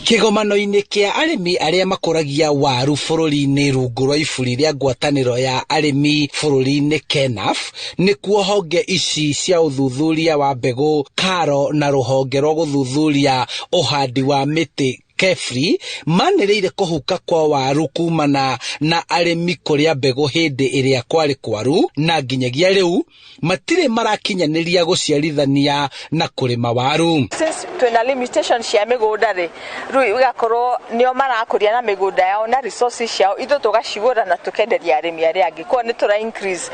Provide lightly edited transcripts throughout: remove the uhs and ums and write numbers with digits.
Kĩgomano-inĩ kĩa arĩmi arĩa makũragia waru bũrũri-inĩ rungu rwa iburi rĩa ngwatanĩro ya arĩmi bũrũri-inĩ KENAF, nĩkuo honge ici cia ũthuthuria wa mbegũ KARO na rũhonge rwa gũthuthuria ũhandi wa mĩtĩ KEFRI manĩrĩire kũhuka kwa waru kumana na arĩmi kũrĩa mbegũ hĩndĩ ĩrĩa kwarĩ kwaru, na nginyagia rĩu matirĩ marakinyanĩria gũciarithania na kũrĩma waru. Since twina limitation cia mĩgũnda rĩ, rĩu igakorwo nĩo marakũria na mĩgũnda yao na resources ciao, ithuĩ tũgacigũra na tũkenderia arĩmi arĩa angĩ. Kwa nĩ tũra increase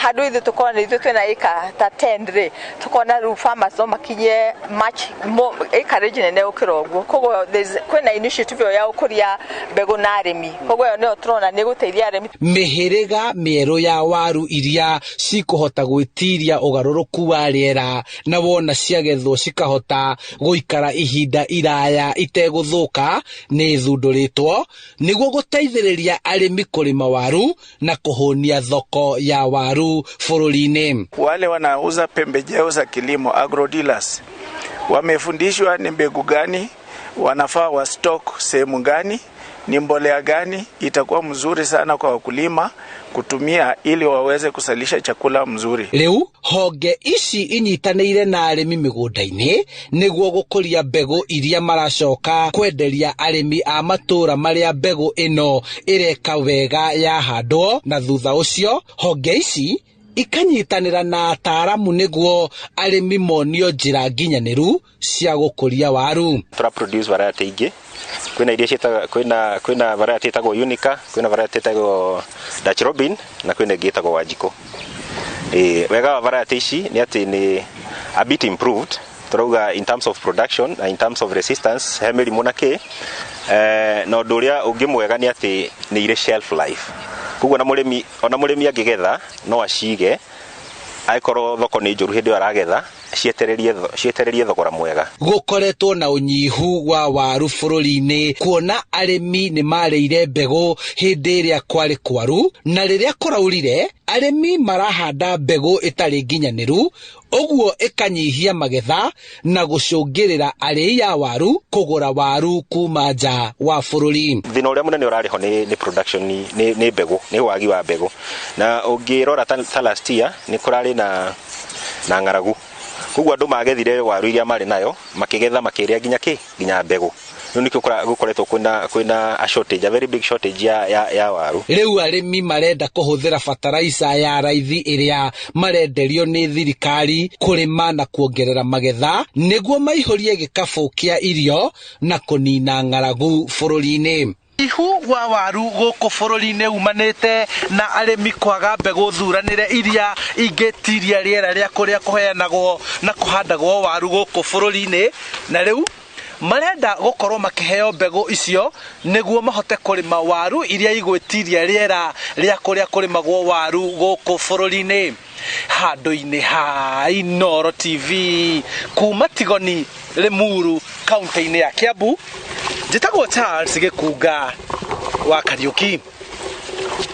handũ ithuĩ tũkorwo nĩ ithuĩ twĩna ĩka ta 10 rĩ, tũkona rĩu farmers no makinye much acreage nene gũkĩra ũguo. Koguo kwĩna initiative ya ũkũria mbegũ na arĩmi, koguo ĩyo nĩyo tũrona nĩ gũteithia arĩmi. Mĩhĩrĩga mĩerũ ya waru iria cikũhota gwĩtiria ũgarũrũku wa rĩera, na wona ciagethwo cikahota gũikara ihinda iraya itegũthũka, nĩ thundũrĩtwo nĩguo gũteithĩrĩria arĩmi kũrĩma waru na kũhũnia thoko ya waru bũrũri-inĩ. Wale wanauza pembejeo za kilimo agro dealers wamefundishwa ni mbegu gani wanafaa wa stock sehemu gani, ni mbolea gani itakuwa mzuri sana kwa wakulima kutumia ili waweze kusalisha chakula mzuri. Rĩu honge ici inyitanĩire na arĩmi mĩgũnda-inĩ nĩguo gũkũria mbegũ iria maracoka kwenderia arĩmi a matũra marĩa mbegũ ĩno ĩreka wega yahandwo, na thutha ũcio honge ici ikanyitanĩra na ataaramu nĩguo arĩmi monio njĩra nginyanĩru cia gũkũria waru. Tura produce variety ingĩ, kwĩna iria ciĩtagwo kwĩna variety ĩtagwo Unica, kwĩna variety ĩtagwo Dutch Robin, na kwĩna ĩngĩ ĩtagwo Wanjiko. Wega wa variety ici nĩ atĩ nĩ a bit improved, turauga in terms of production na in terms of resistance he mĩrimũ na kĩ, na ũndũ ũrĩa ũngĩ mwega nĩ atĩ nĩ irĩ shelf life. Koguo ona mũrĩmi angĩgetha no acige aikorwo thoko nĩ njũru hĩndĩ ĩyo aragetha, cietererie thogora mwega. Gũkoretwo na ũnyihu wa waru bũrũri-inĩ, kuona arĩmi nĩ marĩire mbegũ hĩndĩ ĩrĩa kwarĩ kwaru, na rĩrĩa kũraurire arĩmi marahanda mbegũ ĩtarĩ nginyanĩru, ũguo ĩkanyihia magetha na gũcũngĩrĩra arĩi a waru kũgũra waru kuma nja wa bũrũri. Thĩna ũrĩa mũnene ũrarĩho nĩ production, nĩ mbegũ, nĩ wagi wa mbegũ, na ũngĩrora ta last year nĩ kũrarĩ na ng'aragu. Koguo andũ magethire waru iria marĩ nayo, makĩgetha makĩrĩa nginya mbegũ. Rĩu nĩkĩo gũkoretwo kwĩna a shortage, a very big shortage ya waru. Rĩu arĩmi marenda kũhũthĩra fertilizer ya raithi ĩrĩa marenderio nĩ thirikari kũrĩma na kuongerera magetha, nĩguo maihũrie gĩkabũ kĩa irio na kũnina ng'aragu bũrũri-inĩ. Ihu wa waru gũkũ bũrũri-inĩ umanĩte na arĩmi kwaga mbegũ thuranĩre iria ingĩtiria rĩera rĩa kũrĩa kũheanagwo na kũhandagwo waru gũkũ bũrũri-inĩ, na rĩu marenda gũkorwo makĩheo mbegũ icio nĩguo mahote kũrĩma waru iria igwĩtiria rĩera rĩa kũrĩa kũrĩmagwo waru gũkũ bũrũri-inĩ. Handũ-inĩ ha Inooro TV kuma Tigoni, Limuru, kaunti-inĩ ya Kiambu, njĩtagwo Charles Gĩkunga wa Kariũki.